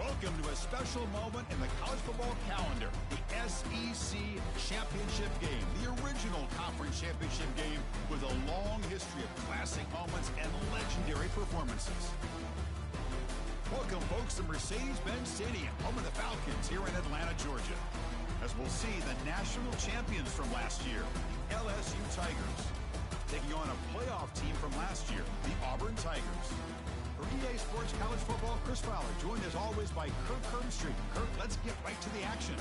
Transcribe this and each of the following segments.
Welcome to a special moment in the college football calendar, the SEC Championship Game, the original conference championship game with a long history of classic moments and legendary performances. Welcome, folks, to Mercedes-Benz Stadium, home of the Falcons here in Atlanta, Georgia, as we'll see the national champions from last year, LSU Tigers, taking on a playoff team from last year, the Auburn Tigers. For EA Sports College Football, Chris Fowler, joined as always by Kirk Herbstreit. Kirk, let's get right to the action.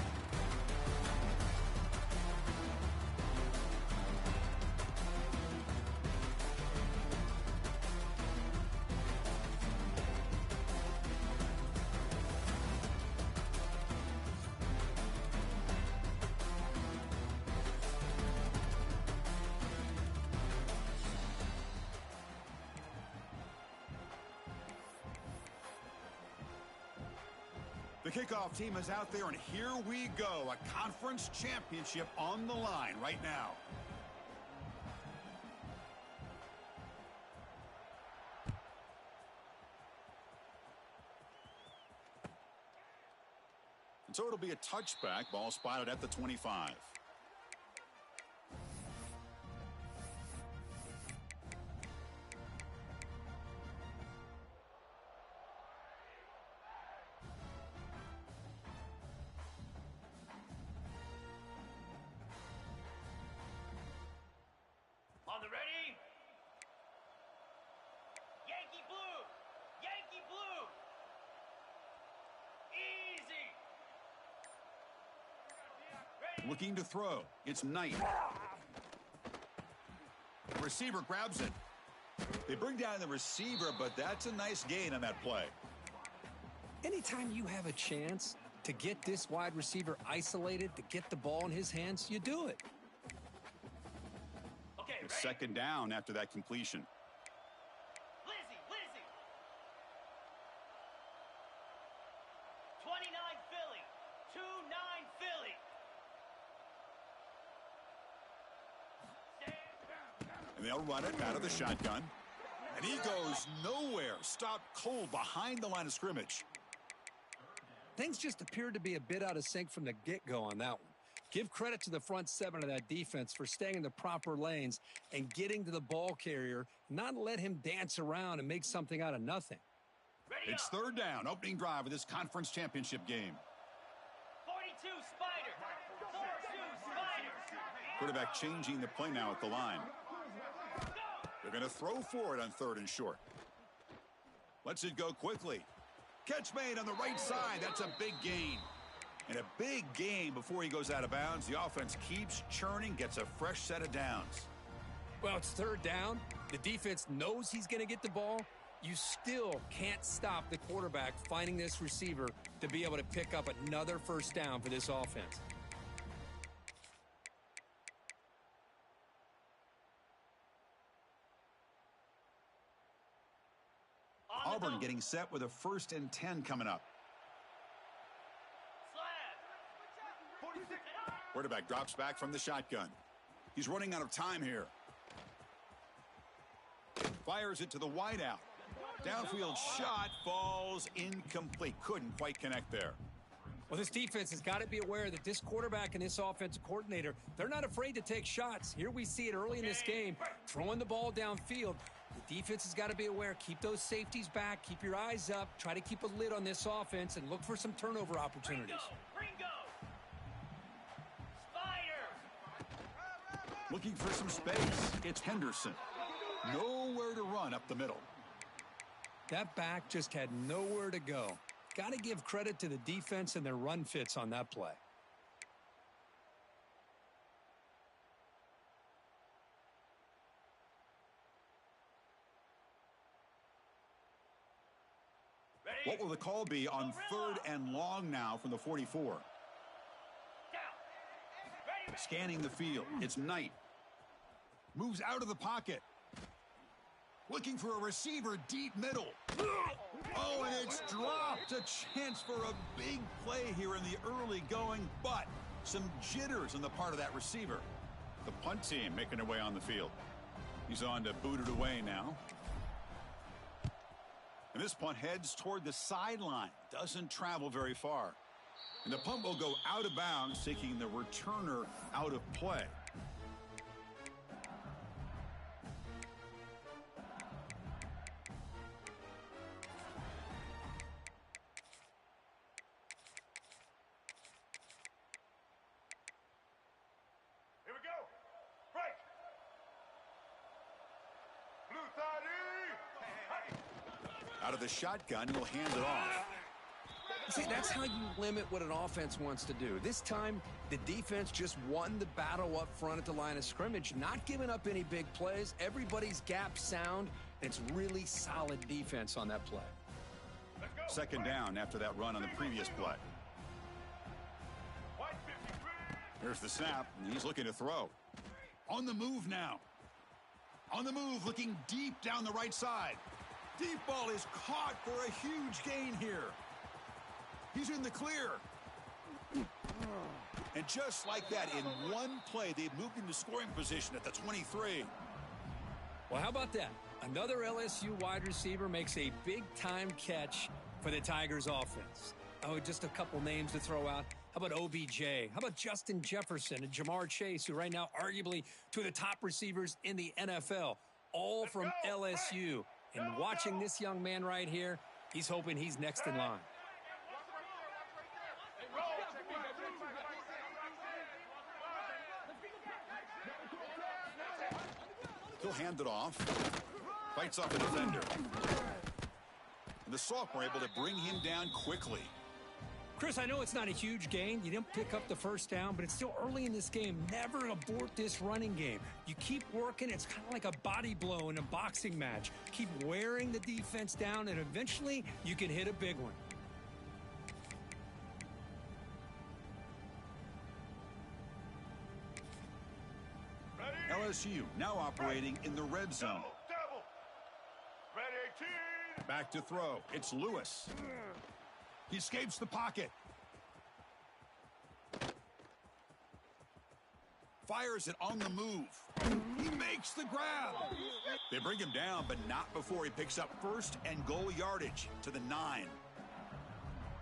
The kickoff team is out there, and here we go. A conference championship on the line right now. And so it'll be a touchback. Ball spotted at the 25. On the ready? Yankee blue! Yankee blue! Easy! Ready? Looking to throw. It's Knight. The receiver grabs it. They bring down the receiver, but that's a nice gain on that play. Anytime you have a chance to get this wide receiver isolated, to get the ball in his hands, you do it. It's second down after that completion. Lizzie! 29 Philly! 2-9 Philly! And they'll run it out of the shotgun. And he goes nowhere. Stopped cold behind the line of scrimmage. Things just appeared to be a bit out of sync from the get-go on that one. Give credit to the front seven of that defense for staying in the proper lanes and getting to the ball carrier, not let him dance around and make something out of nothing. It's third down, opening drive of this conference championship game. 42 Spider! 42 Spider! Quarterback changing the play now at the line. They're going to throw for it on third and short. Lets it go quickly. Catch made on the right side. That's a big gain. And a big gain before he goes out of bounds. The offense keeps churning, gets a fresh set of downs. Well, it's third down. The defense knows he's going to get the ball. You still can't stop the quarterback finding this receiver to be able to pick up another first down for this offense. Auburn getting set with a 1st and 10 coming up. Quarterback drops back from the shotgun. He's running out of time here. Fires it to the wideout. Downfield shot falls incomplete. Couldn't quite connect there. Well, this defense has got to be aware that this quarterback and this offensive coordinator, they're not afraid to take shots. Here we see it early in this game, throwing the ball downfield. The defense has got to be aware. Keep those safeties back. Keep your eyes up. Try to keep a lid on this offense and look for some turnover opportunities. Ringo! Looking for some space. It's Henderson. Nowhere to run up the middle. That back just had nowhere to go. Got to give credit to the defense and their run fits on that play. Ready? What will the call be on third and long now from the 44? Scanning the field. It's Knight. Moves out of the pocket. Looking for a receiver deep middle. Oh, and it's dropped. A chance for a big play here in the early going, but some jitters on the part of that receiver. The punt team making their way on the field. He's on to boot it away now. And this punt heads toward the sideline. Doesn't travel very far. And the punt will go out of bounds, taking the returner out of play. Here we go. Break. Blue side. Out of the shotgun, he'll hand it off. See, that's how you limit what an offense wants to do. This time, the defense just won the battle up front at the line of scrimmage, not giving up any big plays. Everybody's gap sound. It's really solid defense on that play. Second down after that run on the previous play. Here's the snap, and he's looking to throw. On the move now. On the move, looking deep down the right side. Deep ball is caught for a huge gain here. He's in the clear. And just like that, in one play, they've moved into scoring position at the 23. Well, how about that? Another LSU wide receiver makes a big-time catch for the Tigers offense. Oh, just a couple names to throw out. How about OBJ? How about Justin Jefferson and Jamar Chase, who right now arguably two of the top receivers in the NFL, all from LSU. And watching this young man right here, he's hoping he's next in line. He'll hand it off. Fights off a defender. And the sophomore able to bring him down quickly. Chris, I know it's not a huge gain. You didn't pick up the first down, but it's still early in this game. Never abort this running game. You keep working. It's kind of like a body blow in a boxing match. Keep wearing the defense down, and eventually you can hit a big one. LSU now operating in the red zone. Double. Ready, 18. Back to throw. It's Lewis. He escapes the pocket. Fires it on the move. He makes the grab. They bring him down, but not before he picks up first and goal yardage to the 9.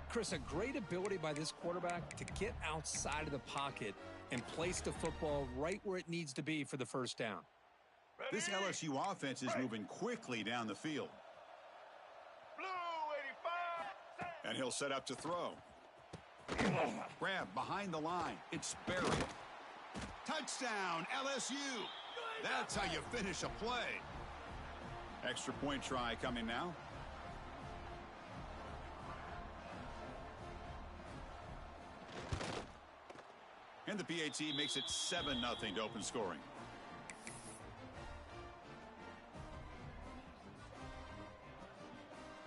Chris, a great ability by this quarterback to get outside of the pocket and place the football right where it needs to be for the first down. This LSU offense is moving quickly down the field. And he'll set up to throw. Grab behind the line. It's buried. Touchdown, LSU. That's how you finish a play. Extra point try coming now. And the PAT makes it 7-0 to open scoring.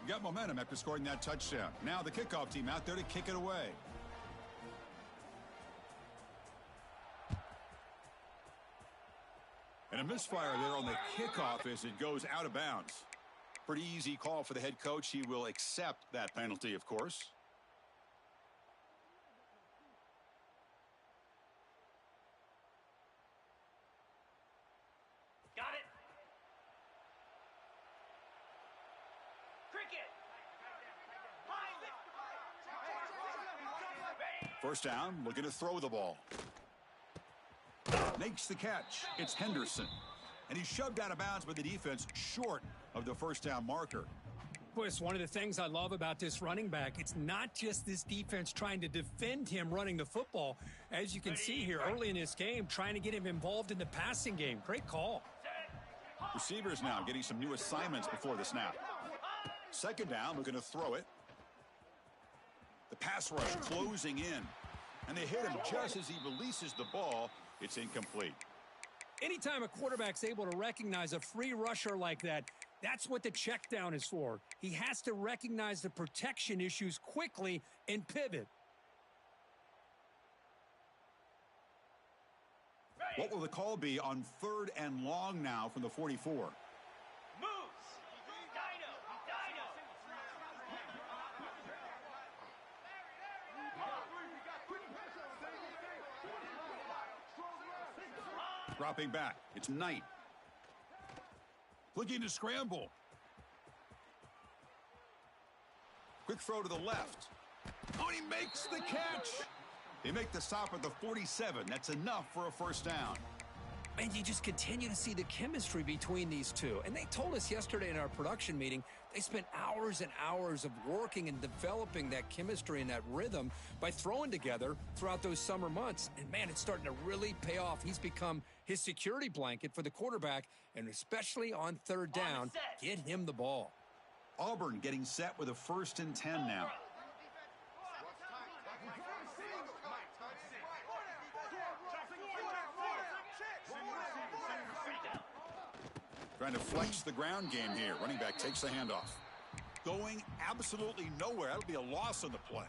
Got momentum after scoring that touchdown. Now the kickoff team out there to kick it away. And a misfire there on the kickoff as it goes out of bounds. Pretty easy call for the head coach. He will accept that penalty, of course. Got it. Cricket. First down, looking to throw the ball. Makes the catch. It's Henderson. And he's shoved out of bounds by the defense short of the first down marker. Boy, it's one of the things I love about this running back. It's not just this defense trying to defend him running the football. As you can see here early in this game, trying to get him involved in the passing game. Great call. Receivers now getting some new assignments before the snap. Second down, looking to throw it. The pass rush closing in. And they hit him just as he releases the ball. It's incomplete. Anytime a quarterback's able to recognize a free rusher like that, that's what the check down is for. He has to recognize the protection issues quickly and pivot. What will the call be on 3rd and long now from the 44? Moves. Dino. Dropping back. It's Knight. Looking to scramble. Quick throw to the left. Oh, and he makes the catch. They make the stop at the 47. That's enough for a first down. And you just continue to see the chemistry between these two. And they told us yesterday in our production meeting, they spent hours and hours of working and developing that chemistry and that rhythm by throwing together throughout those summer months. And, man, it's starting to really pay off. He's become his security blanket for the quarterback, and especially on third down, get him the ball. Auburn getting set with a 1st and 10 now. Trying to flex the ground game here. Running back takes the handoff. Going absolutely nowhere. That'll be a loss on the play.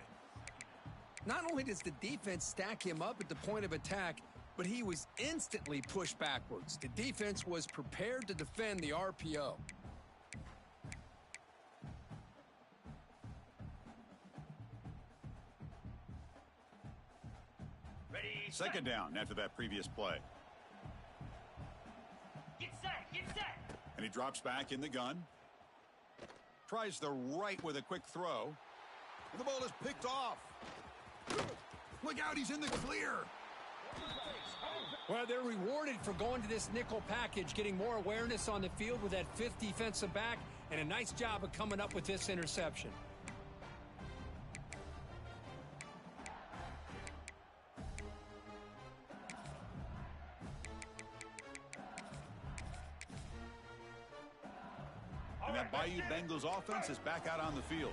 Not only does the defense stack him up at the point of attack, but he was instantly pushed backwards. The defense was prepared to defend the RPO. Ready, Second down after that previous play. Get set, get set. And he drops back in the gun. Tries the right with a quick throw. And the ball is picked off. Look out, he's in the clear. Well, they're rewarded for going to this nickel package, getting more awareness on the field with that 5th defensive back, and a nice job of coming up with this interception. And that Bayou Bengals offense is back out on the field.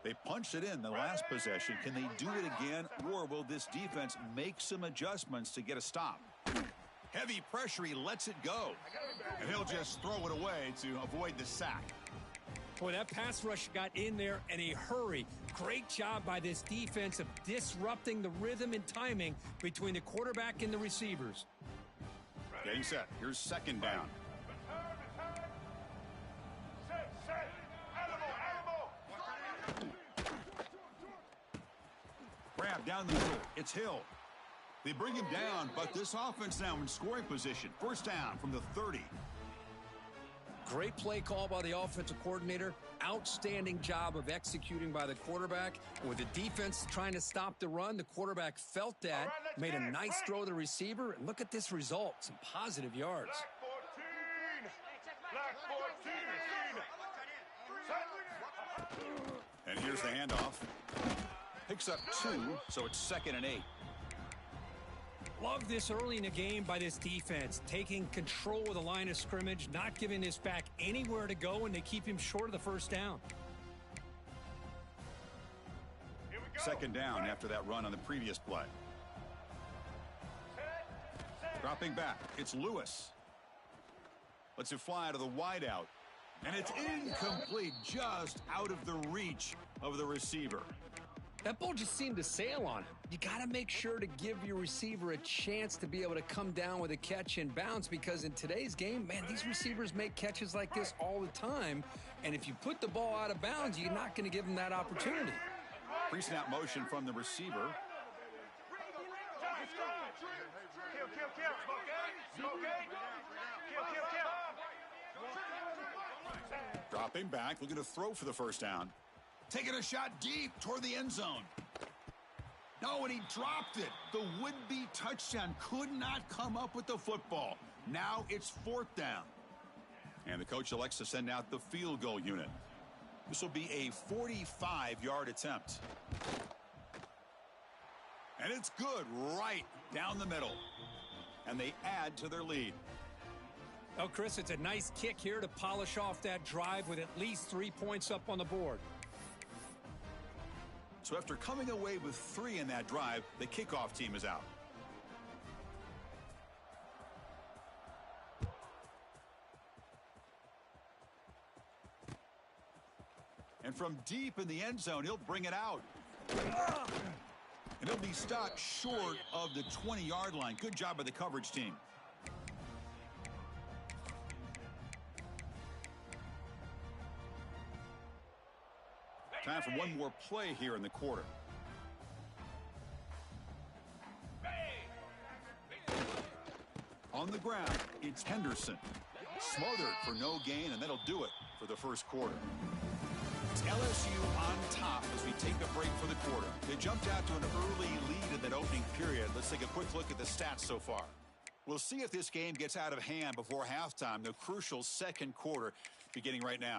They punched it in the last possession. Can they do it again, or will this defense make some adjustments to get a stop? Heavy pressure, he lets it go. And he'll just throw it away to avoid the sack. Boy, that pass rush got in there in a hurry. Great job by this defense of disrupting the rhythm and timing between the quarterback and the receivers. Getting set. Here's second down. Set. Animal. Grab down the middle. It's Hill. They bring him down, but this offense now in scoring position. First down from the 30. Great play call by the offensive coordinator. Outstanding job of executing by the quarterback. And with the defense trying to stop the run, the quarterback felt that, made a nice throw to the receiver. And look at this result, some positive yards. Black 14. And here's the handoff. Picks up 2, so it's 2nd and 8. Love this early in the game by this defense, taking control of the line of scrimmage, not giving this back anywhere to go, and they keep him short of the first down. Here we go. Second down after that run on the previous play. Set. Dropping back, it's Lewis. Lets it fly out of the wideout. And it's incomplete, just out of the reach of the receiver. That ball just seemed to sail on him. You got to make sure to give your receiver a chance to be able to come down with a catch and bounce, because in today's game, man, these receivers make catches like this all the time. And if you put the ball out of bounds, you're not going to give them that opportunity. Pre-snap motion from the receiver. Kill. Dropping back, looking to throw for the first down. Taking a shot deep toward the end zone. No, and he dropped it. The would-be touchdown could not come up with the football. Now it's 4th down. And the coach elects to send out the field goal unit. This will be a 45-yard attempt. And it's good right down the middle. And they add to their lead. Oh, Chris, it's a nice kick here to polish off that drive with at least 3 points up on the board. So after coming away with 3 in that drive, the kickoff team is out. And from deep in the end zone, he'll bring it out. And he'll be stopped short of the 20-yard line. Good job by the coverage team. Time for one more play here in the quarter. On the ground, it's Henderson. Smothered for no gain, and that'll do it for the first quarter. It's LSU on top. take a break for the quarter. They jumped out to an early lead in that opening period. Let's take a quick look at the stats so far. We'll see if this game gets out of hand before halftime, the crucial second quarter beginning right now.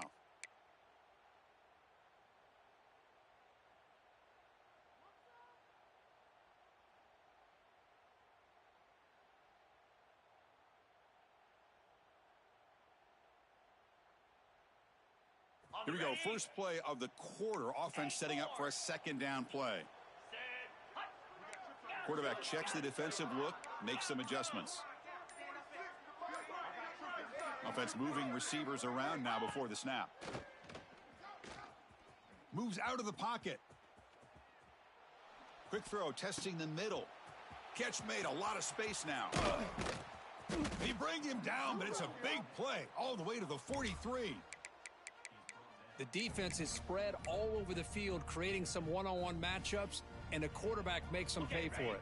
Here we go. First play of the quarter. Offense setting up for a second down play. Quarterback checks the defensive look, makes some adjustments. Offense moving receivers around now before the snap. Moves out of the pocket. Quick throw, testing the middle. Catch made, a lot of space now. They bring him down, but it's a big play all the way to the 43. The defense is spread all over the field, creating some one-on-one matchups, and the quarterback makes them pay for it.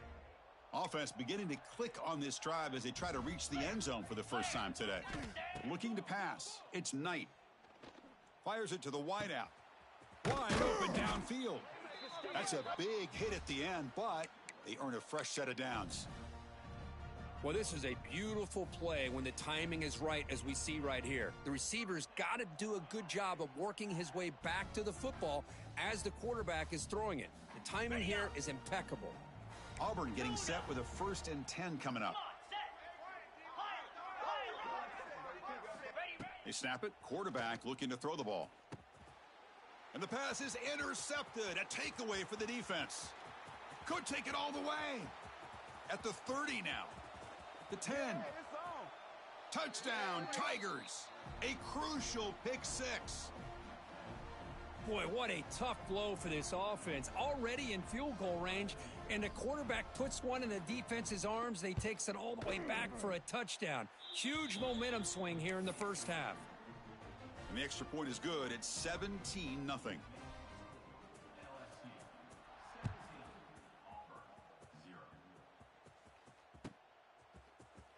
Offense beginning to click on this drive as they try to reach the end zone for the first time today. Looking to pass. It's Knight. Fires it to the wideout. Wide open downfield. That's a big hit at the end, but they earn a fresh set of downs. Well, this is a beautiful play when the timing is right, as we see right here. The receiver's got to do a good job of working his way back to the football as the quarterback is throwing it. The timing here is impeccable. Auburn getting set with a 1st and 10 coming up. They snap it. Quarterback looking to throw the ball. And the pass is intercepted. A takeaway for the defense. Could take it all the way. At the 30 now. The 10. Touchdown, Tigers. A crucial pick 6. Boy, what a tough blow for this offense. Already in field goal range, and the quarterback puts one in the defense's arms. They takes it all the way back for a touchdown. Huge momentum swing here in the first half. And the extra point is good. It's 17-0.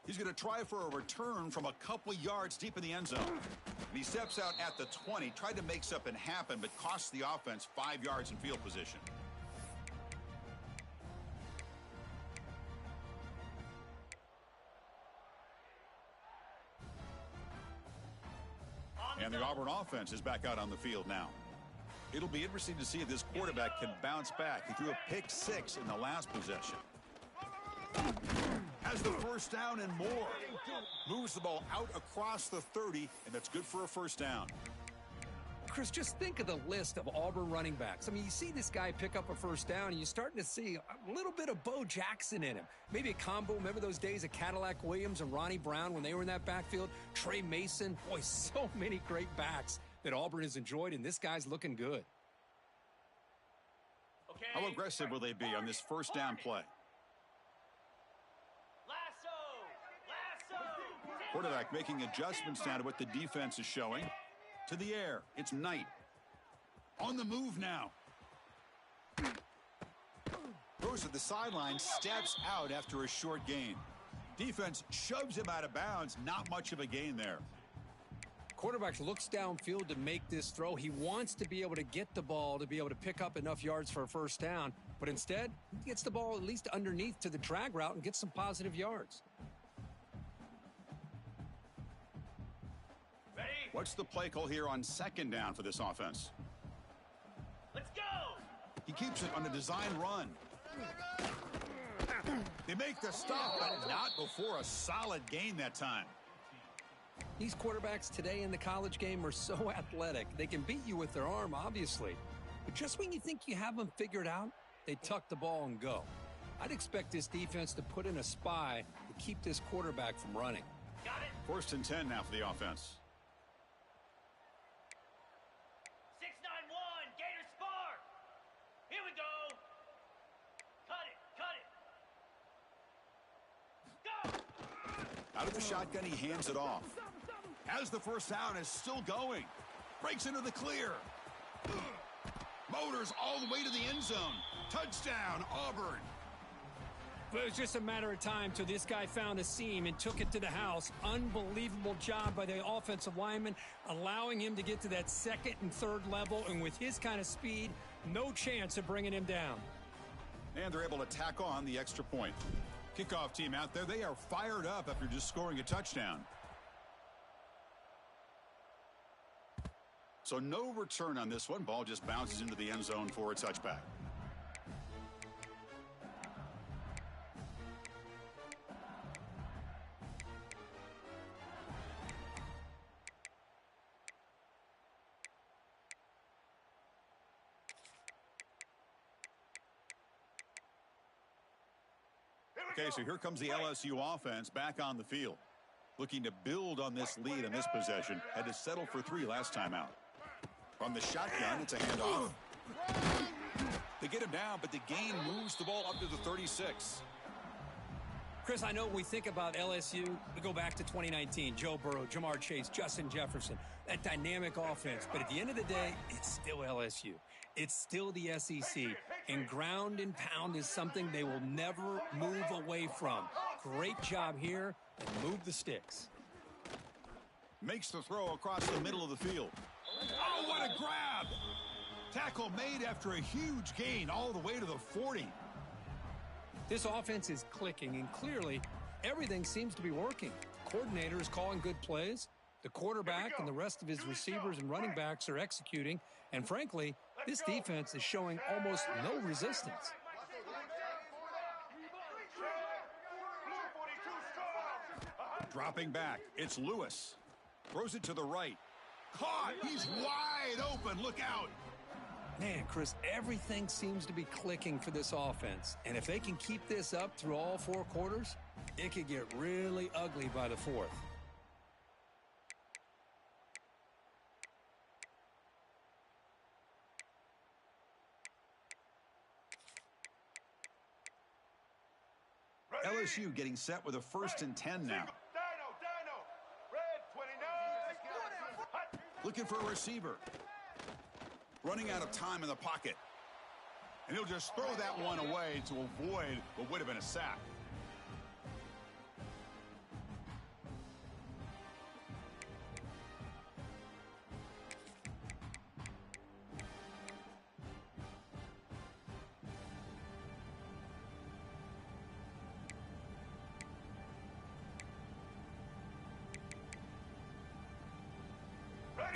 He's going to try for a return from a couple yards deep in the end zone. And he steps out at the 20, tried to make something happen, but cost the offense 5 yards in field position. And the Auburn offense is back out on the field now. It'll be interesting to see if this quarterback can bounce back. He threw a pick 6 in the last possession. Has the first down and more. Moves the ball out across the 30, and that's good for a first down. Chris, just think of the list of Auburn running backs. I mean, you see this guy pick up a first down, and you're starting to see a little bit of Bo Jackson in him. Maybe a combo. Remember those days of Cadillac Williams and Ronnie Brown when they were in that backfield? Trey Mason. Boy, so many great backs that Auburn has enjoyed, and this guy's looking good. How aggressive will they be on this first down play? Quarterback making adjustments now to what the defense is showing. To the air, it's Knight. On the move now. Goes to the sideline, steps out after a short gain. Defense shoves him out of bounds. Not much of a gain there. Quarterback looks downfield to make this throw. He wants to be able to get the ball to be able to pick up enough yards for a first down. But instead, he gets the ball at least underneath to the drag route and gets some positive yards. What's the play call here on second down for this offense? Let's go! He keeps it on a design run. They make the stop, but not before a solid gain that time. These quarterbacks today in the college game are so athletic. They can beat you with their arm, obviously. But just when you think you have them figured out, they tuck the ball and go. I'd expect this defense to put in a spy to keep this quarterback from running. Got it. 1st and 10 now for the offense. 6-9-1, Gator Spar. Here we go. Cut it. Go. Out of the shotgun, he hands it off. As the first down is still going. Breaks into the clear. Motors all the way to the end zone. Touchdown, Auburn. But it was just a matter of time till this guy found a seam and took it to the house. Unbelievable job by the offensive lineman, allowing him to get to that second and third level. And with his kind of speed, no chance of bringing him down. And they're able to tack on the extra point. Kickoff team out there, they are fired up after just scoring a touchdown. So no return on this one. Ball just bounces into the end zone for a touchback. Okay, so here comes the LSU offense back on the field. Looking to build on this lead in this possession. Had to settle for 3 last time out. From the shotgun, it's a handoff. They get him down, but the gain moves the ball up to the 36. Chris, I know when we think about LSU, we go back to 2019. Joe Burrow, Jamar Chase, Justin Jefferson, that dynamic offense. But at the end of the day, it's still LSU. It's still the SEC. And ground and pound is something they will never move away from. Great job here, and move the sticks. Makes the throw across the middle of the field. Oh, what a grab! Tackle made after a huge gain all the way to the 40. This offense is clicking, and clearly everything seems to be working. The coordinator is calling good plays. The quarterback and the rest of his receivers and running backs are executing. And frankly, this defense is showing almost no resistance. Dropping back, it's Lewis. Throws it to the right. Caught! He's wide open. Look out! Man, Chris, everything seems to be clicking for this offense. And if they can keep this up through all 4 quarters, it could get really ugly by the 4th. LSU getting set with a 1st and 10 now. Looking for a receiver. Running out of time in the pocket. And he'll just throw that one away to avoid what would have been a sack.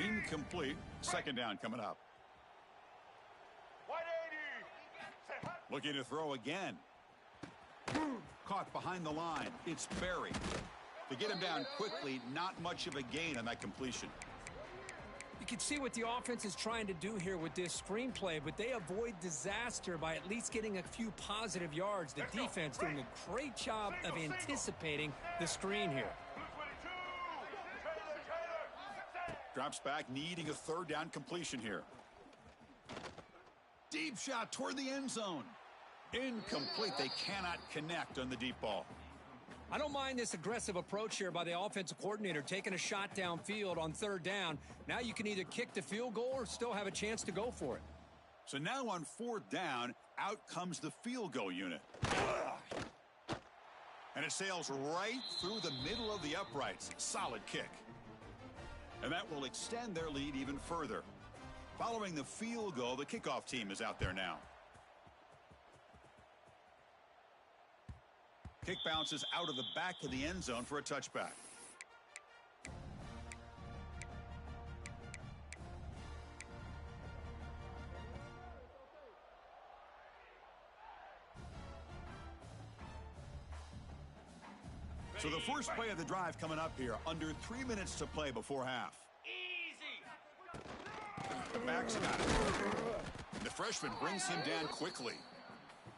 Incomplete. 2nd down coming up. Looking to throw again. Caught behind the line. It's Berry. To get him down quickly, not much of a gain on that completion. You can see what the offense is trying to do here with this screenplay, but they avoid disaster by at least getting a few positive yards. The defense doing a great job of anticipating the screen here. Drops back, needing a 3rd down completion here. Deep shot toward the end zone. Incomplete. They cannot connect on the deep ball. I don't mind this aggressive approach here by the offensive coordinator, taking a shot downfield on 3rd down. Now you can either kick the field goal or still have a chance to go for it. So now on 4th down, out comes the field goal unit. And it sails right through the middle of the uprights. Solid kick. And that will extend their lead even further. Following the field goal, the kickoff team is out there now. Kick bounces out of the back of the end zone for a touchback. So the first play of the drive coming up here. Under 3 minutes to play before half. Easy. The back's got it. The freshman brings him down quickly.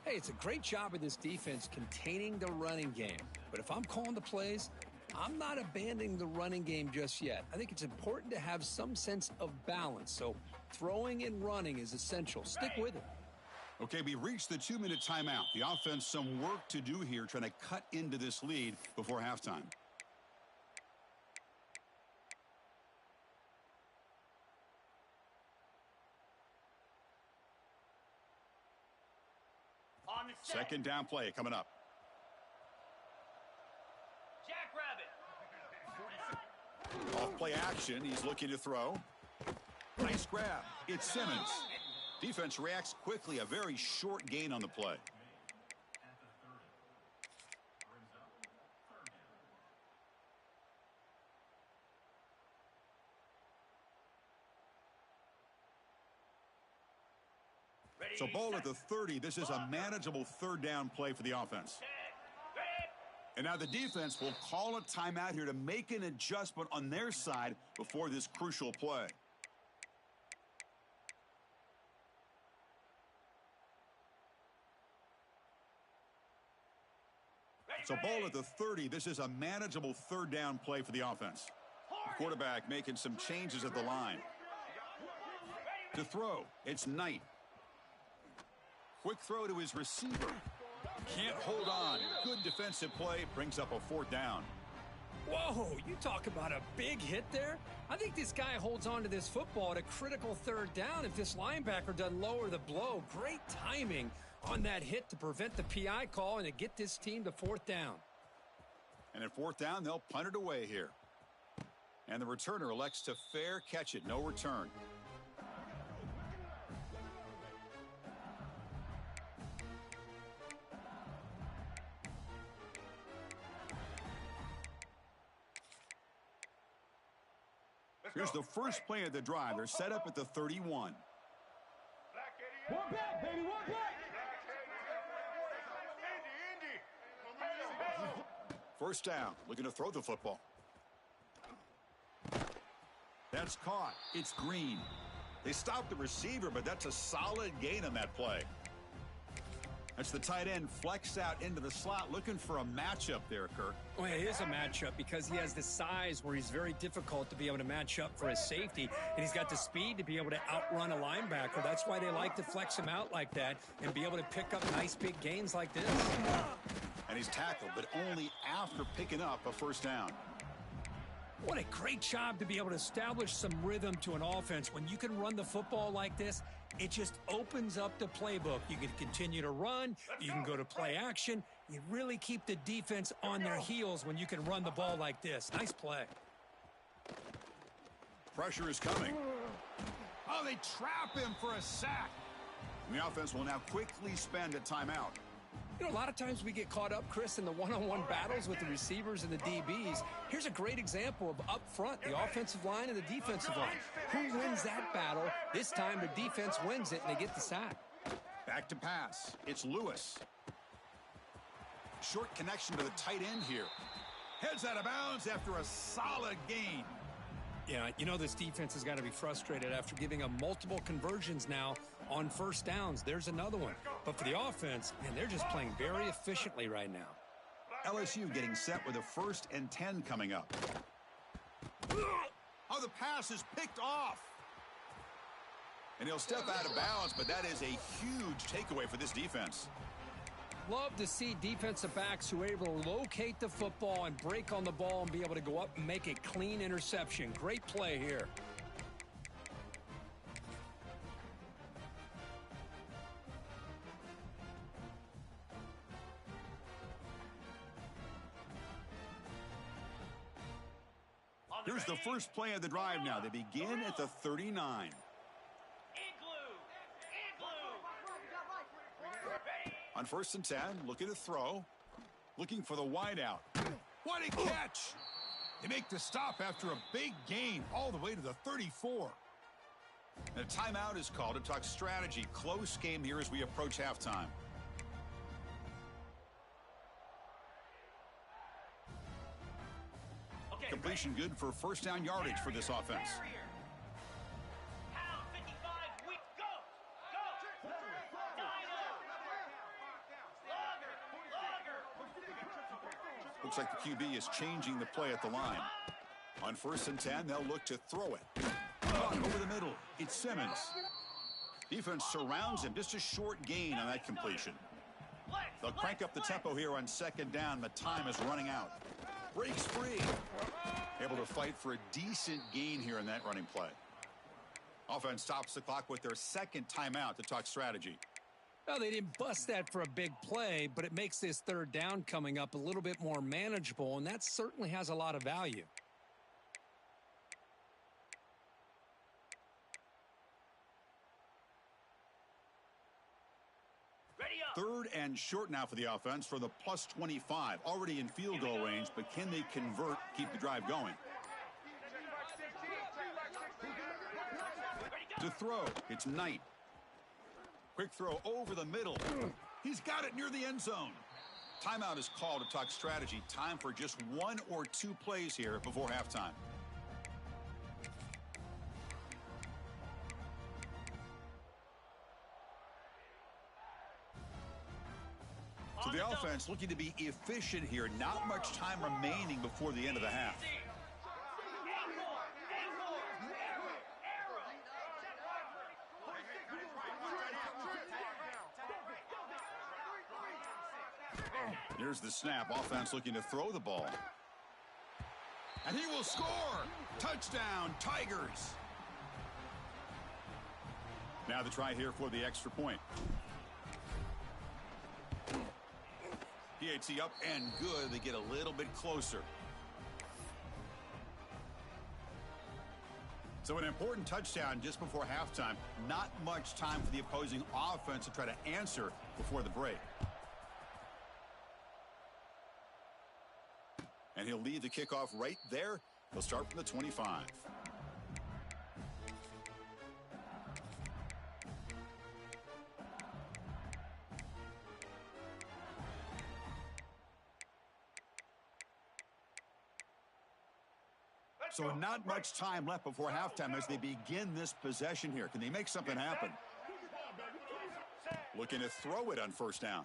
Hey, it's a great job of this defense containing the running game. But if I'm calling the plays, I'm not abandoning the running game just yet. I think it's important to have some sense of balance. So throwing and running is essential. Stick with it. Okay, we reached the 2-minute timeout. The offense, some work to do here, trying to cut into this lead before halftime. On the set. 2nd down play coming up. play action. He's looking to throw. Nice grab. It's Simmons. Defense reacts quickly. A very short gain on the play. So ball at the 30. This is a manageable third down play for the offense. And now the defense will call a timeout here to make an adjustment on their side before this crucial play. So ball at the 30. This is a manageable third down play for the offense. The quarterback making some changes at the line. To throw, it's Knight. Quick throw to his receiver. Can't hold on. Good defensive play. Brings up a fourth down. Whoa, you talk about a big hit there? I think this guy holds on to this football at a critical third down if this linebacker doesn't lower the blow. Great timing on that hit to prevent the PI call and to get this team to fourth down. And at fourth down, they'll punt it away here. And the returner elects to fair catch it. No return. Here's the first play of the drive. They're set up at the 31. One back, baby, one back. First down, looking to throw the football. That's caught. It's Green. They stopped the receiver, but that's a solid gain on that play. That's the tight end flexed out into the slot, looking for a matchup there, Kirk. Well, it is a matchup because he has the size where he's very difficult to be able to match up for his safety, and he's got the speed to be able to outrun a linebacker. That's why they like to flex him out like that and be able to pick up nice big gains like this. And he's tackled, but only after picking up a first down. What a great job to be able to establish some rhythm to an offense. When you can run the football like this, it just opens up the playbook. You can continue to run. You can go to play action. You really keep the defense on their heels when you can run the ball like this. Nice play. Pressure is coming. Oh, they trap him for a sack. And the offense will now quickly spend a timeout. You know, a lot of times we get caught up, Chris, in the one-on-one battles with the receivers and the DBs. Here's a great example of up front, the offensive line and the defensive line. Who wins that battle? This time the defense wins it, and they get the sack. Back to pass. It's Lewis. Short connection to the tight end here. Heads out of bounds after a solid gain. Yeah, you know this defense has got to be frustrated after giving them multiple conversions now on first downs. There's another one. But for the offense, man, they're just playing very efficiently right now. LSU getting set with a 1st and 10 coming up. Oh, the pass is picked off. And he'll step out of bounds, but that is a huge takeaway for this defense. Love to see defensive backs who are able to locate the football and break on the ball and be able to go up and make a clean interception. Great play here. Here's the first play of the drive now. They begin at the 39. On 1st and 10, looking to throw. Looking for the wideout. What a catch! They make the stop after a big gain all the way to the 34. And a timeout is called to talk strategy. Close game here as we approach halftime. Completion good for first down yardage for this offense. Looks like the QB is changing the play at the line. On 1st and 10, they'll look to throw it. Over the middle, it's Simmons. Defense surrounds him. Just a short gain on that completion. They'll crank up the tempo here on 2nd down. The time is running out. Breaks free. Able to fight for a decent gain here in that running play. Offense stops the clock with their 2nd timeout to talk strategy. Well, they didn't bust that for a big play, but it makes this 3rd down coming up a little bit more manageable, and that certainly has a lot of value. Third and short now for the offense for the plus 25. Already in field goal range, but can they convert, keep the drive going? To throw, it's Knight. Quick throw over the middle. He's got it near the end zone. Timeout is called to talk strategy. Time for just 1 or 2 plays here before halftime. So the offense looking to be efficient here. Not much time remaining before the end of the half. Here's the snap. Offense looking to throw the ball. And he will score. Touchdown, Tigers. Now the try here for the extra point. PAT up and good. They get a little bit closer. So an important touchdown just before halftime. Not much time for the opposing offense to try to answer before the break. And he'll lead the kickoff right there. He'll start from the 25. So not much time left before halftime as they begin this possession here. Can they make something happen? Looking to throw it on first down.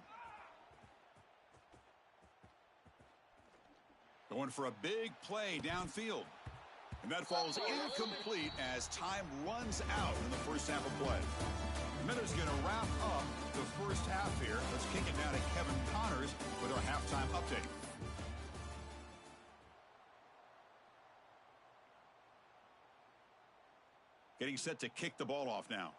Going for a big play downfield. And that falls incomplete as time runs out in the first half of play. Miller's going to wrap up the first half here. Let's kick it down to Kevin Connors with our halftime update. Getting set to kick the ball off now.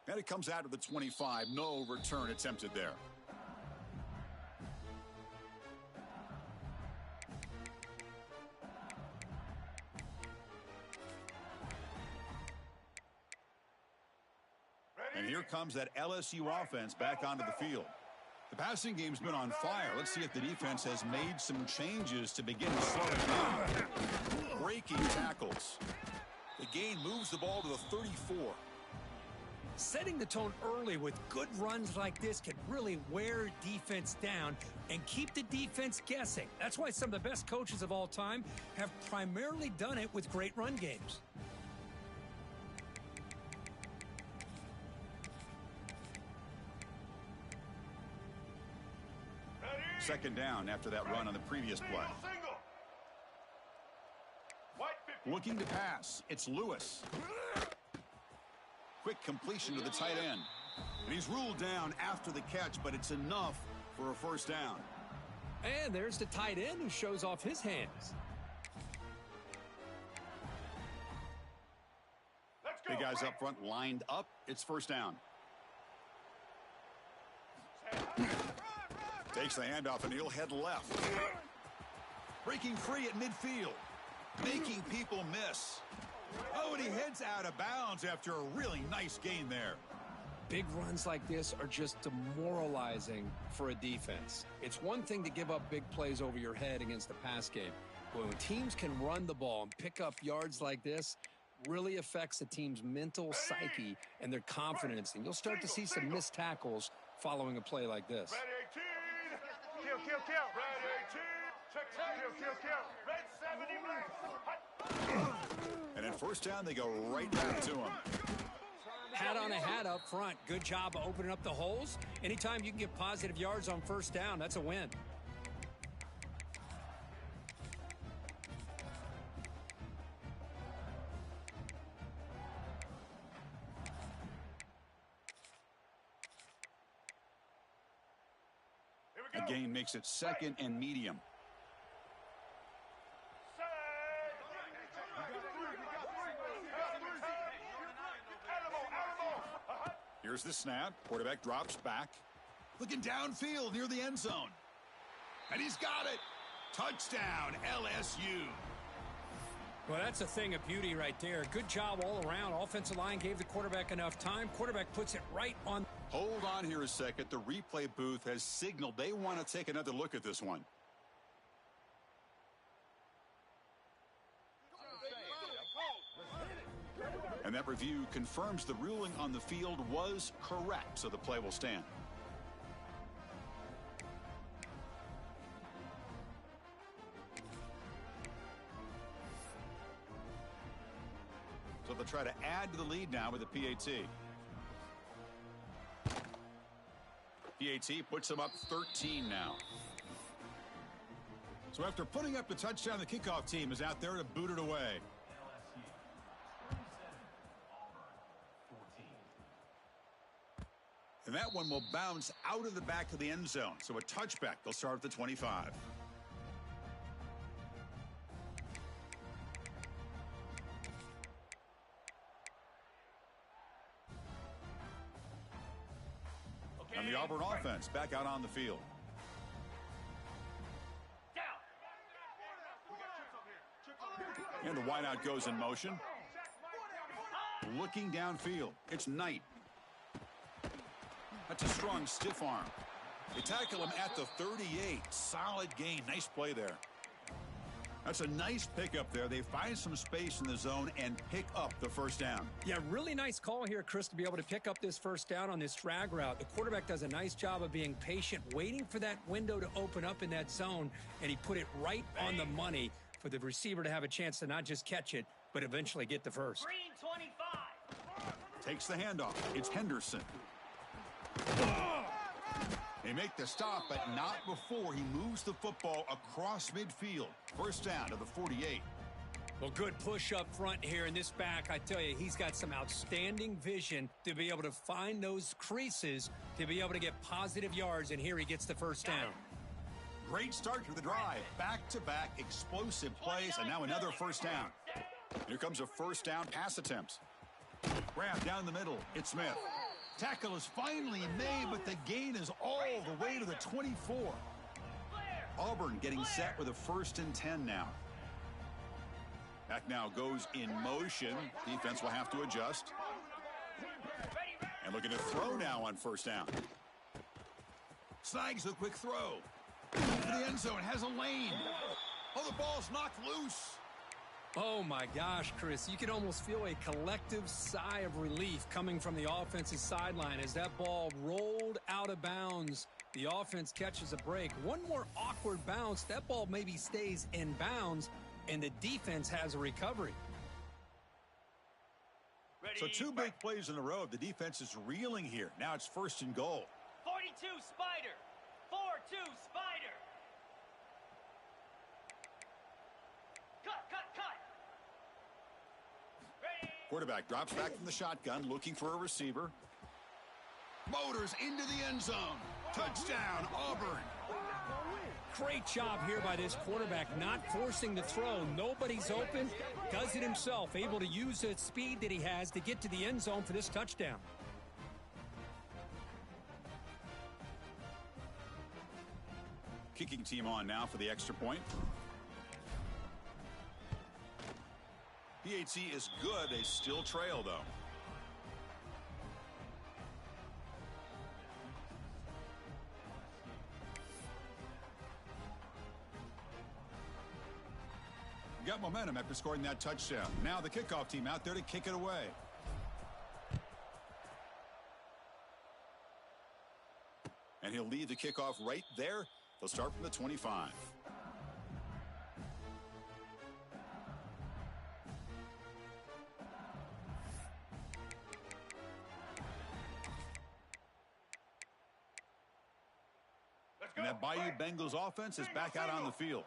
And it comes out of the 25. No return attempted there. And here comes that LSU offense back onto the field. The passing game's been on fire. Let's see if the defense has made some changes to begin to slow it down. Breaking tackles. The gain moves the ball to the 34. Setting the tone early with good runs like this can really wear defense down and keep the defense guessing. That's why some of the best coaches of all time have primarily done it with great run games. Second down after that run on the previous play. Looking to pass. It's Lewis. Quick completion to the tight end. And he's ruled down after the catch, but it's enough for a first down. And there's the tight end who shows off his hands. Big guys up front lined up. It's first down. Takes the handoff and he'll head left. Breaking free at midfield. Making people miss. Oh, and he heads out of bounds after a really nice gain there. Big runs like this are just demoralizing for a defense. It's one thing to give up big plays over your head against the pass game. But when teams can run the ball and pick up yards like this, really affects the team's mental psyche and their confidence. And you'll start to see some missed tackles following a play like this. Kill. Red 18. Check. Kill. Red 70 black. And in first down, they go right back to him. Hat on a hat up front. Good job of opening up the holes. Anytime you can get positive yards on first down, that's a win. A gain makes it second and medium. Here's the snap. Quarterback drops back. Looking downfield near the end zone. And he's got it. Touchdown, LSU. Well, that's a thing of beauty right there. Good job all around. Offensive line gave the quarterback enough time. Quarterback puts it right on. Hold on here a second. The replay booth has signaled they want to take another look at this one. And that review confirms the ruling on the field was correct, so the play will stand. So they'll try to add to the lead now with the PAT. PAT puts them up 13 now. So after putting up the touchdown, the kickoff team is out there to boot it away. And that one will bounce out of the back of the end zone. So a touchback. They'll start at the 25. And the Auburn offense back out on the field. And the wideout goes in motion. Looking downfield. It's Knight. That's a strong stiff arm. They tackle him at the 38. Solid gain. Nice play there. That's a nice pickup there. They find some space in the zone and pick up the first down. Yeah, really nice call here, Chris, to be able to pick up this first down on this drag route. The quarterback does a nice job of being patient, waiting for that window to open up in that zone, and he put it right on the money for the receiver to have a chance to not just catch it, but eventually get the first. Green 25. Takes the handoff. It's Henderson. They make the stop, but not before he moves the football across midfield. First down to the 48. Well, good push up front here in this back. I tell you, he's got some outstanding vision to be able to find those creases, to be able to get positive yards, and here he gets the first down. Great start to the drive. Back-to-back explosive plays, and now another first down. Here comes a first down pass attempt. Grab down the middle. It's Smith. Tackle is finally made, but the gain is all the way to the 24. Auburn getting set with a 1st and 10 now. Back now goes in motion. Defense will have to adjust. And looking to throw now on first down. Snags a quick throw. For the end zone, has a lane. Oh, the ball's knocked loose. Oh, my gosh, Chris. You can almost feel a collective sigh of relief coming from the offensive sideline as that ball rolled out of bounds. The offense catches a break. One more awkward bounce. That ball maybe stays in bounds, and the defense has a recovery. So two big plays in a row. The defense is reeling here. Now it's 1st and goal. 42 Spider. 4-2 Spider. Cut. Ready. Quarterback drops back from the shotgun, looking for a receiver. Motors into the end zone. Touchdown, Auburn. Great job here by this quarterback, not forcing the throw. Nobody's open. Does it himself, able to use the speed that he has to get to the end zone for this touchdown. Kicking team on now for the extra point. PAT is good. They still trail, though. Got momentum after scoring that touchdown. Now the kickoff team out there to kick it away. And he'll lead the kickoff right there. They'll start from the 25. And that Bayou Bengals offense is back out on the field.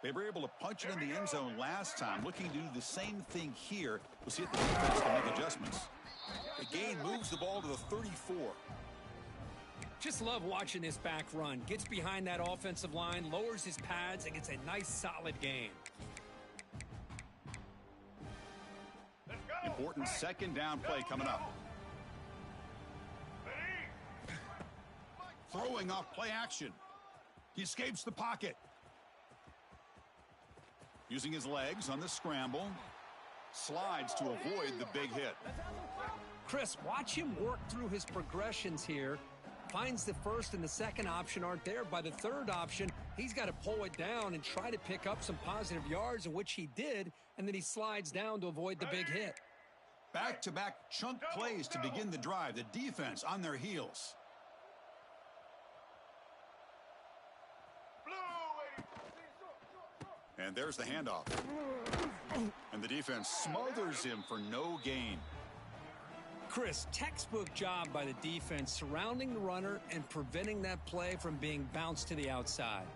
They were able to punch it in the end zone last time. Looking to do the same thing here. We'll see if the defense can make adjustments. The gain moves the ball to the 34. Just love watching this back run. Gets behind that offensive line, lowers his pads, and gets a nice solid gain. Important second down play coming up. Throwing off play action. He escapes the pocket. Using his legs on the scramble. Slides to avoid the big hit. Chris, watch him work through his progressions here. Finds the first and the second option aren't there. By the third option, he's got to pull it down and try to pick up some positive yards, in which he did, and then he slides down to avoid the big hit. Back-to-back chunk plays to begin the drive. The defense on their heels. And there's the handoff. And the defense smothers him for no gain. Chris, textbook job by the defense surrounding the runner and preventing that play from being bounced to the outside.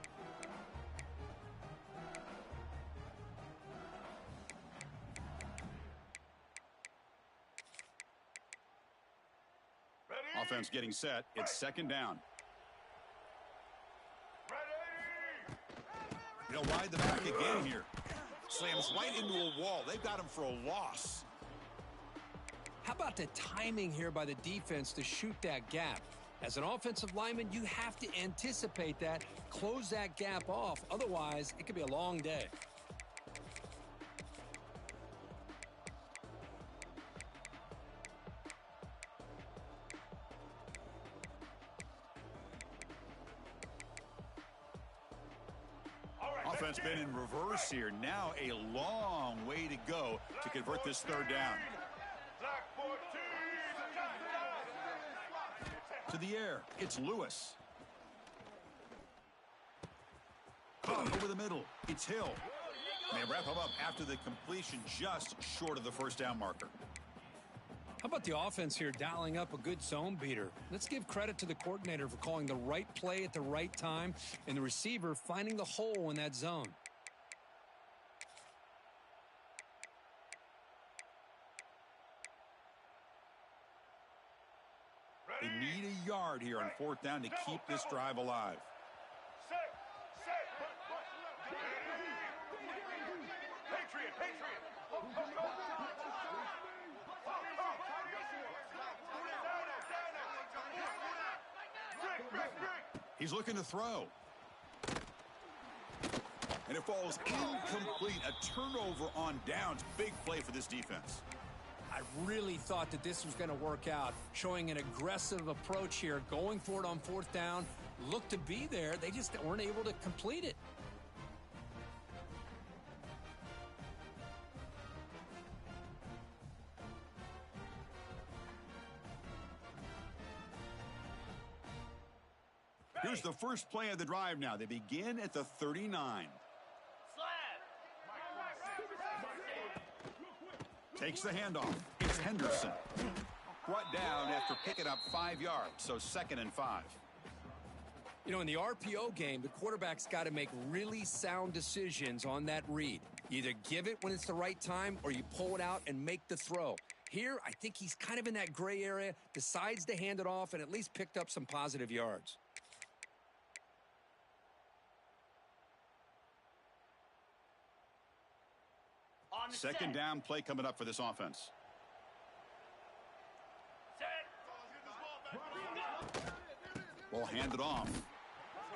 Ready? Offense getting set. It's second down. Ready? You know, wide the back again here. Slams right into a wall. They've got him for a loss. How about the timing here by the defense to shoot that gap? As an offensive lineman, you have to anticipate that, close that gap off. Otherwise, it could be a long day. Offense been in reverse here. Now a long way to go to convert this third down. Black 14, To the air, it's Lewis. Over the middle, it's Hill. And they wrap him up after the completion, just short of the first down marker. How about the offense here dialing up a good zone beater? Let's give credit to the coordinator for calling the right play at the right time and the receiver finding the hole in that zone. They need a yard here on fourth down to keep this drive alive. set. Patriot. He's looking to throw. And it falls incomplete. A turnover on downs. Big play for this defense. I really thought that this was going to work out, showing an aggressive approach here, going for it on fourth down, looked to be there. They just weren't able to complete it. Here's the first play of the drive now. They begin at the 39. Takes the handoff. It's Henderson. Brought down after picking up 5 yards, so 2nd and 5. You know, in the RPO game, the quarterback's got to make really sound decisions on that read. Either give it when it's the right time or you pull it out and make the throw. Here, I think he's kind of in that gray area, decides to hand it off and at least picked up some positive yards. Second down play coming up for this offense. Ball handed off.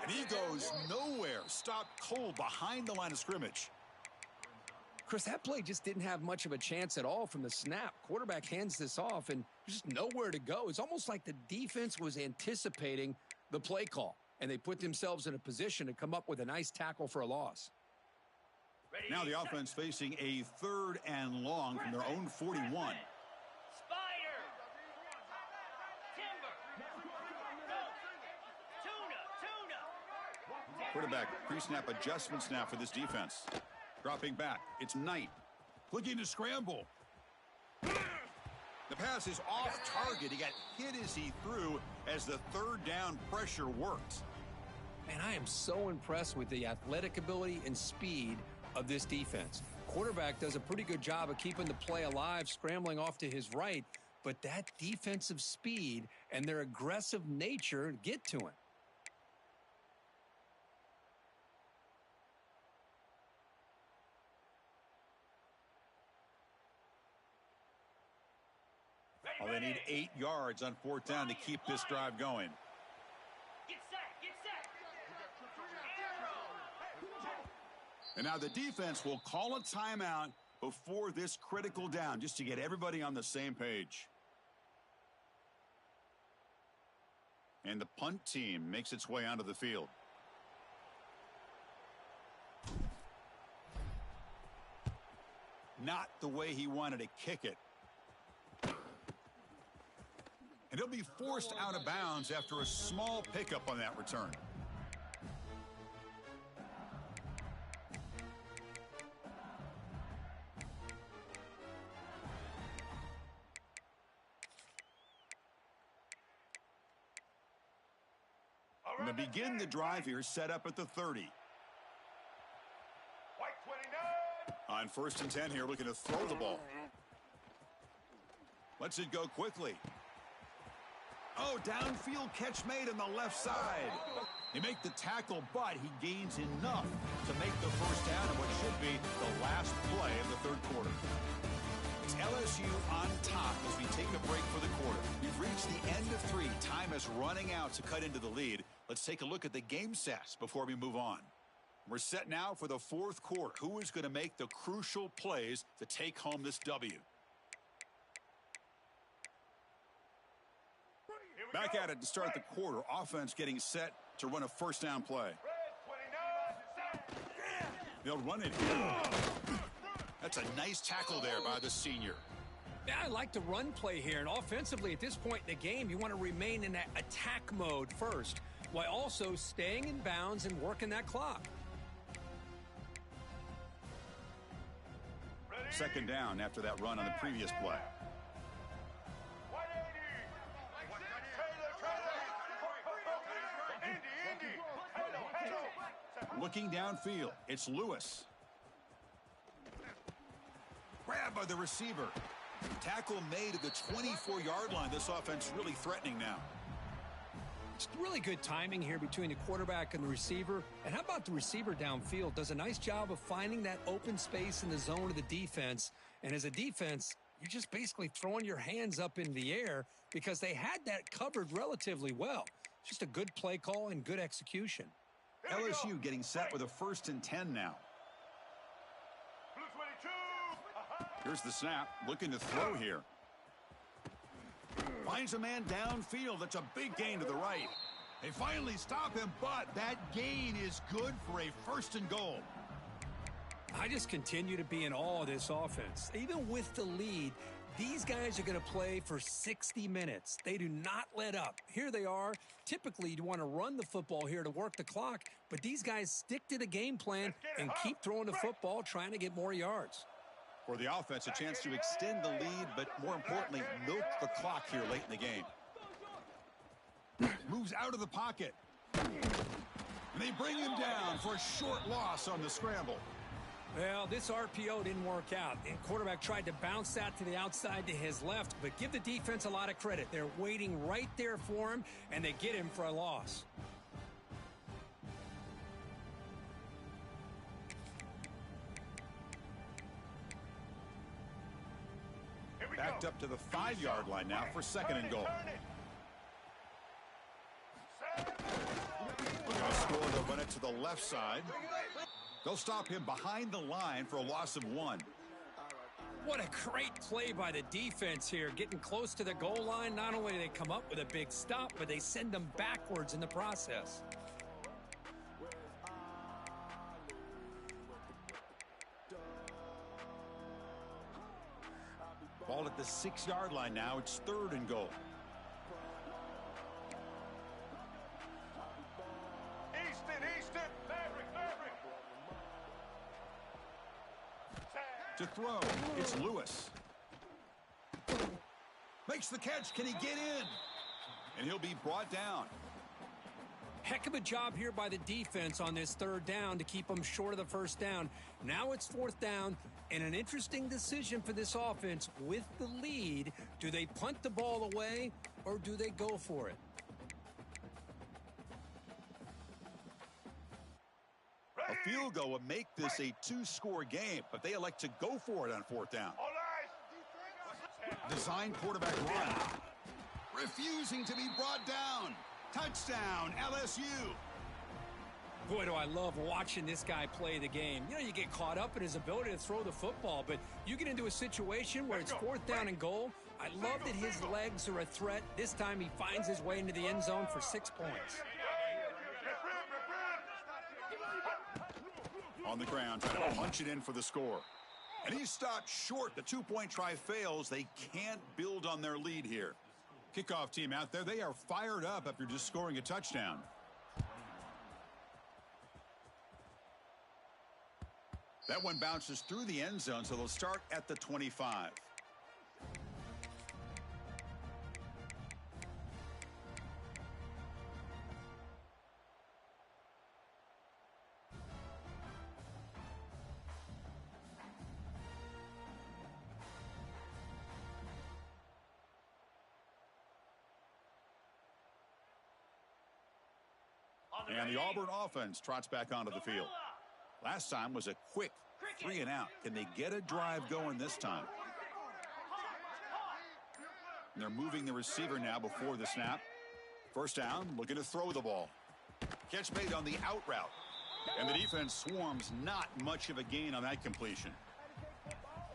And he goes nowhere. Stopped cold behind the line of scrimmage. Chris, that play just didn't have much of a chance at all from the snap. Quarterback hands this off and there's just nowhere to go. It's almost like the defense was anticipating the play call, and they put themselves in a position to come up with a nice tackle for a loss. Now the offense facing a 3rd and long from their own 41. Spider. Timber. Quarterback pre-snap adjustments now for this defense. Dropping back, it's Knight. Looking to scramble. The pass is off target. He got hit as he threw as the 3rd down pressure worked. Man, I am so impressed with the athletic ability and speed of this defense. Quarterback does a pretty good job of keeping the play alive, scrambling off to his right, but that defensive speed and their aggressive nature get to him. Well, they need 8 yards on 4th down to keep this drive going. Get set. And now the defense will call a timeout before this critical down, just to get everybody on the same page. And the punt team makes its way onto the field. Not the way he wanted to kick it. And he'll be forced out of bounds after a small pickup on that return. And to begin the drive here, set up at the 30. On 1st and 10 here, looking to throw the ball. Lets it go quickly. Oh, downfield catch made on the left side. They make the tackle, but he gains enough to make the first down in what should be the last play of the third quarter. It's LSU on top as we take a break for the quarter. We've reached the end of 3. Time is running out to cut into the lead. Let's take a look at the game stats before we move on. We're set now for the 4th quarter. Who is going to make the crucial plays to take home this W? Back at it to start the quarter. Offense getting set to run a first down play. They'll run it here. That's a nice tackle there by the senior. Yeah, I like the run play here. And offensively, at this point in the game, you want to remain in that attack mode first, while also staying in bounds and working that clock. Second down after that run on the previous play. Looking downfield, it's Lewis. Grab by the receiver. Tackle made at the 24-yard line. This offense really threatening now. It's really good timing here between the quarterback and the receiver. And how about the receiver downfield? Does a nice job of finding that open space in the zone of the defense. And as a defense, you're just basically throwing your hands up in the air because they had that covered relatively well. Just a good play call and good execution. LSU getting set with a 1st and 10 now. Here's the snap. Looking to throw here. Finds a man downfield. That's a big gain to the right. They finally stop him, but that gain is good for a 1st and goal. I just continue to be in awe of this offense. Even with the lead, these guys are going to play for 60 minutes. They do not let up. Here they are. Typically, you want to run the football here to work the clock, but these guys stick to the game plan and keep throwing the football, trying to get more yards. For the offense, a chance to extend the lead, but more importantly, milk the clock here late in the game. Moves out of the pocket. And they bring him down for a short loss on the scramble. Well, this RPO didn't work out. The quarterback tried to bounce that to the outside to his left, but give the defense a lot of credit. They're waiting right there for him, and they get him for a loss. Backed up to the 5-yard line now for 2nd and goal. We're going to score. They'll run it to the left side. They'll stop him behind the line for a loss of 1. What a great play by the defense here. Getting close to the goal line, not only do they come up with a big stop, but they send them backwards in the process. Ball at the 6-yard line now. It's 3rd and goal. Easton, Maverick. To throw, it's Lewis. Makes the catch. Can he get in? And he'll be brought down. Heck of a job here by the defense on this 3rd down to keep them short of the 1st down. Now it's 4th down, and an interesting decision for this offense with the lead. Do they punt the ball away, or do they go for it? A field goal would make this a 2-score game, but they elect to go for it on 4th down. Design quarterback run. Refusing to be brought down. Touchdown, LSU. Boy, do I love watching this guy play the game. You know, you get caught up in his ability to throw the football, but you get into a situation where it's 4th down and goal. I love that his legs are a threat. This time he finds his way into the end zone for 6 points. On the ground, trying to punch it in for the score. And he's stopped short. The 2-point try fails. They can't build on their lead here. Kickoff team out there, they are fired up after just scoring a touchdown. That one bounces through the end zone, so they'll start at the 25. And the Auburn offense trots back onto the field. Last time was a quick 3 and out. Can they get a drive going this time? And they're moving the receiver now before the snap. First down, looking to throw the ball. Catch made on the out route. And the defense swarms, not much of a gain on that completion.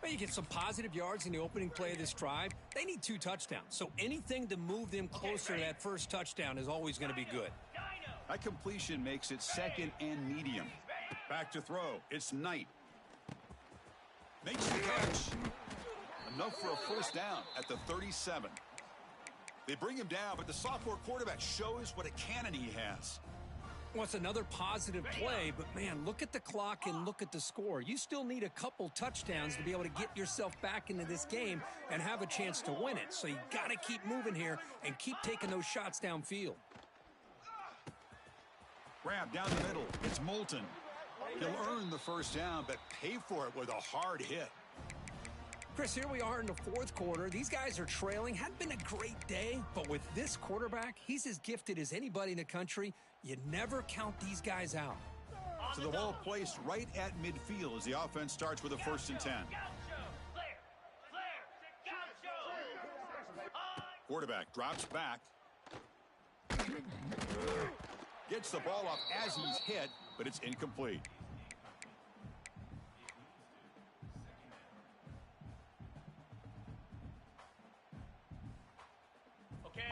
Well, you get some positive yards in the opening play of this drive. They need 2 touchdowns, so anything to move them closer to that first touchdown is always going to be good. That completion makes it 2nd and medium. Back to throw. It's Knight. Makes the catch. Enough for a first down at the 37. They bring him down, but the sophomore quarterback shows what a cannon he has. Well, it's another positive play, but, man, look at the clock and look at the score. You still need a couple touchdowns to be able to get yourself back into this game and have a chance to win it. So you got to keep moving here and keep taking those shots downfield. Grab down the middle. It's Moulton. He'll earn the first down, but pay for it with a hard hit. Chris, here we are in the 4th quarter. These guys are trailing. Hadn't been a great day, but with this quarterback, he's as gifted as anybody in the country. You never count these guys out. So the ball placed right at midfield as the offense starts with a 1st and 10. Quarterback drops back. Gets the ball off as he's hit, but it's incomplete.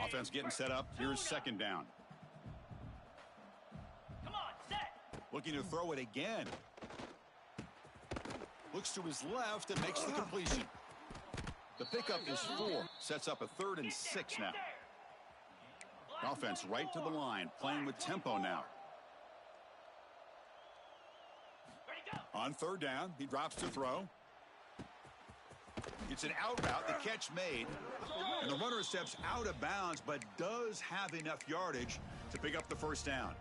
Offense getting set up. Here's 2nd down. Come on, set. Looking to throw it again. Looks to his left and makes the completion. The pickup is 4. Sets up a 3rd and 6 now. Offense right to the line, playing with tempo now. On 3rd down, he drops to throw. It's an out route, the catch made, and the runner steps out of bounds, but does have enough yardage to pick up the first down.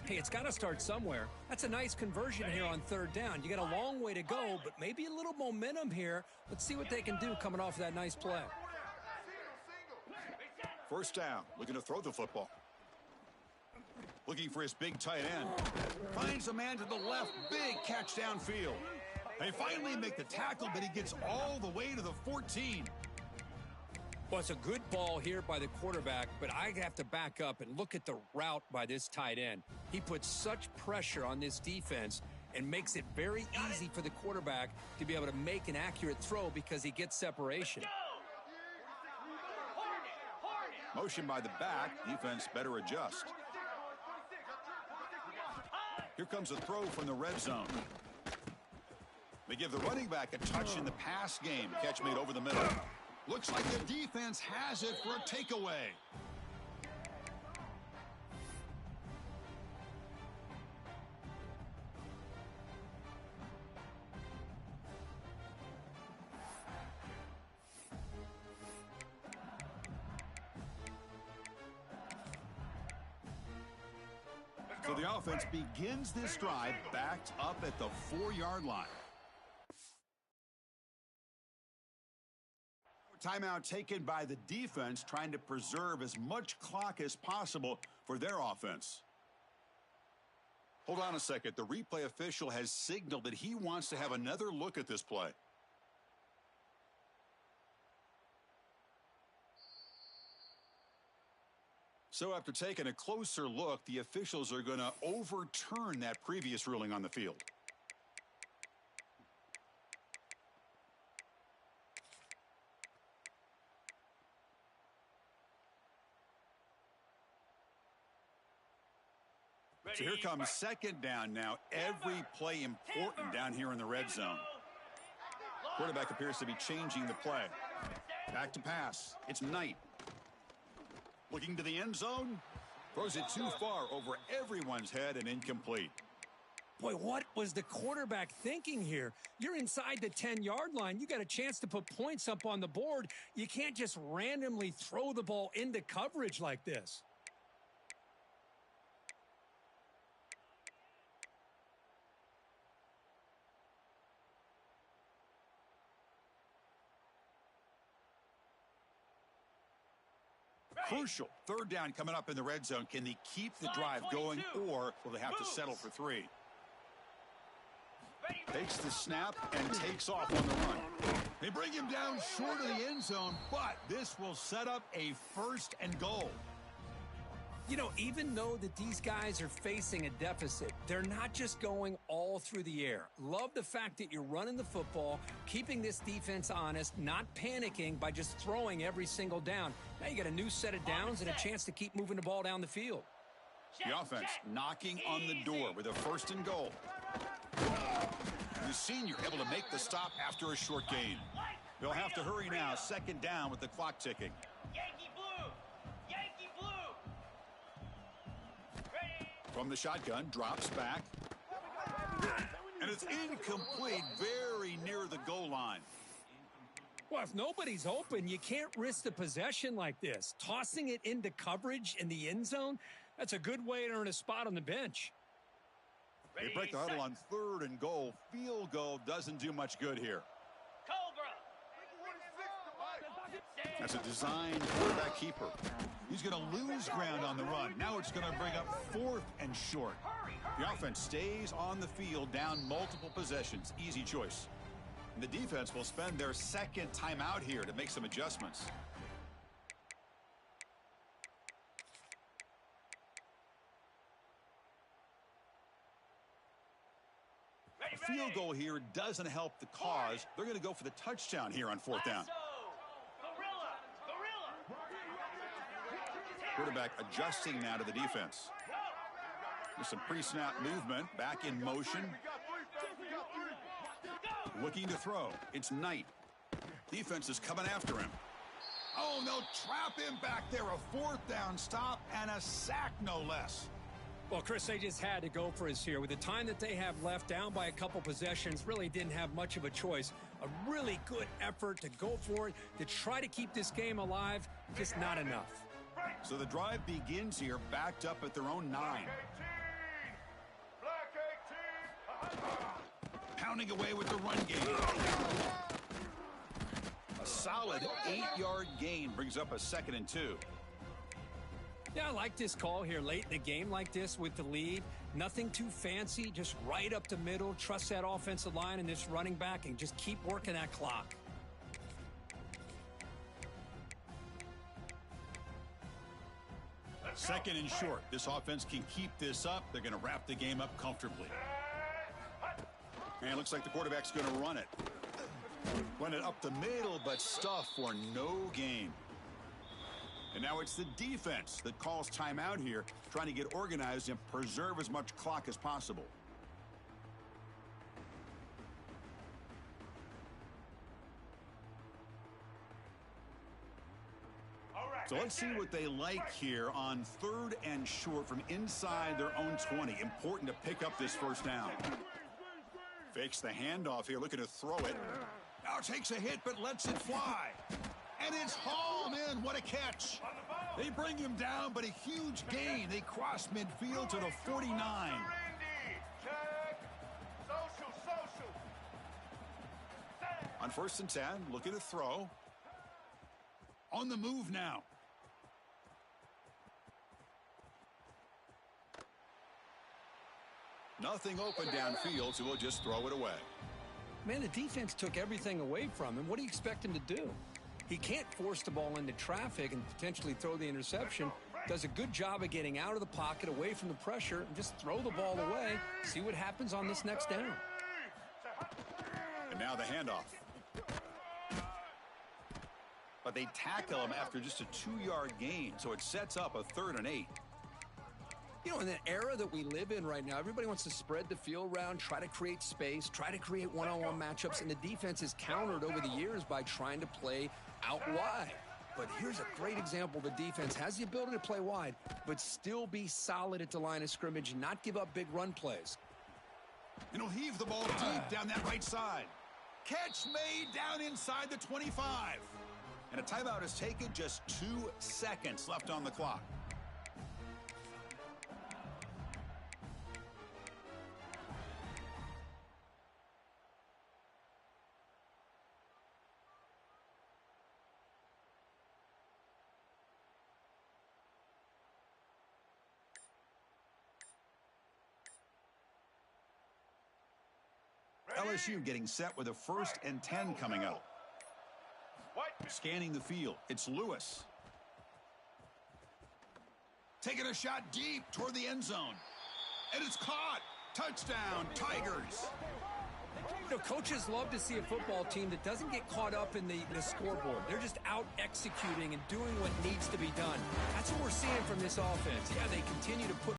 Hey, it's got to start somewhere. That's a nice conversion here on 3rd down. You got a long way to go, but maybe a little momentum here. Let's see what they can do coming off of that nice play. First down, looking to throw the football. Looking for his big tight end. Finds a man to the left, big catch downfield. They finally make the tackle, but he gets all the way to the 14. Well, it's a good ball here by the quarterback, but I have to back up and look at the route by this tight end. He puts such pressure on this defense and makes it very easy for the quarterback to be able to make an accurate throw because he gets separation. Motion by the back. Defense better adjust. Here comes a throw from the red zone. They give the running back a touch in the pass game. Catch made over the middle. Looks like the defense has it for a takeaway. So the offense begins this drive backed up at the 4-yard line. Timeout taken by the defense, trying to preserve as much clock as possible for their offense. Hold on a second. The replay official has signaled that he wants to have another look at this play. So after taking a closer look, the officials are going to overturn that previous ruling on the field. So here comes second down now. Every play important down here in the red zone. Quarterback appears to be changing the play. Back to pass. It's Knight. Looking to the end zone. Throws it too far over everyone's head and incomplete. Boy, what was the quarterback thinking here? You're inside the 10-yard line. You got a chance to put points up on the board. You can't just randomly throw the ball into coverage like this. Crucial. Third down coming up in the red zone. Can they keep the drive going, or will they have to settle for 3? Takes the snap and takes off on the run. They bring him down short of the end zone, but this will set up a 1st and goal. You know, even though that these guys are facing a deficit, they're not just going all through the air. Love the fact that you're running the football, keeping this defense honest, not panicking by just throwing every single down. Now you got a new set of downs and a chance to keep moving the ball down the field. The offense knocking on the door with a 1st and goal. The senior able to make the stop after a short gain. They'll have to hurry now. 2nd down with the clock ticking. Yankee blue! Yankee blue! From the shotgun, drops back. And it's incomplete, very near the goal line. Well, if nobody's open, you can't risk the possession like this. Tossing it into coverage in the end zone, that's a good way to earn a spot on the bench. They break the huddle on 3rd and goal. Field goal doesn't do much good here. Cobra! That's a designed quarterback keeper. He's going to lose ground on the run. Now it's going to bring up 4th and short. The offense stays on the field, down multiple possessions. Easy choice. And the defense will spend their 2nd timeout here to make some adjustments. A field goal here doesn't help the cause. They're going to go for the touchdown here on 4th down. Quarterback adjusting now to the defense. There's some pre-snap movement. Back in motion. Looking to throw. It's Knight. Defense is coming after him. Oh, they'll trap him back there. A 4th down stop and a sack, no less. Well, Chris, they just had to go for us here. With the time that they have left, down by a couple possessions, really didn't have much of a choice. A really good effort to go for it, to try to keep this game alive, just not enough. So the drive begins here, backed up at their own 9. Pounding away with the run game. A solid 8-yard gain brings up a 2nd and 2. Yeah, I like this call here late in the game like this with the lead. Nothing too fancy, just right up the middle. Trust that offensive line and this running back and just keep working that clock. Second and short. This offense can keep this up. They're going to wrap the game up comfortably. And it looks like the quarterback's going to run it. Run it up the middle, but stuff for no gain. And now it's the defense that calls timeout here, trying to get organized and preserve as much clock as possible. So let's see what they like here on 3rd and short from inside their own 20. Important to pick up this 1st down. Fakes the handoff here, looking to throw it. Now takes a hit, but lets it fly. And it's hauled in. What a catch. They bring him down, but a huge gain. They cross midfield to the 49. On 1st and 10, looking to throw. On the move now. Nothing open downfield, so we'll just throw it away. Man, the defense took everything away from him. What do you expect him to do? He can't force the ball into traffic and potentially throw the interception. Does a good job of getting out of the pocket, away from the pressure, and just throw the ball away. See what happens on this next down. And now the handoff. But they tackle him after just a 2-yard gain, so it sets up a 3rd and 8. You know, in the era that we live in right now, everybody wants to spread the field around, try to create space, try to create one-on-one matchups, and the defense is countered over the years by trying to play out wide. But here's a great example. The defense has the ability to play wide, but still be solid at the line of scrimmage, not give up big run plays. And he'll heave the ball deep down that right side. Catch made down inside the 25. And a timeout is taken, just 2 seconds left on the clock. LSU getting set with a 1st and 10 coming up. Scanning the field, it's Lewis. Taking a shot deep toward the end zone. And it's caught. Touchdown, Tigers. You know, coaches love to see a football team that doesn't get caught up in the scoreboard. They're just out executing and doing what needs to be done. That's what we're seeing from this offense. Yeah, they continue to put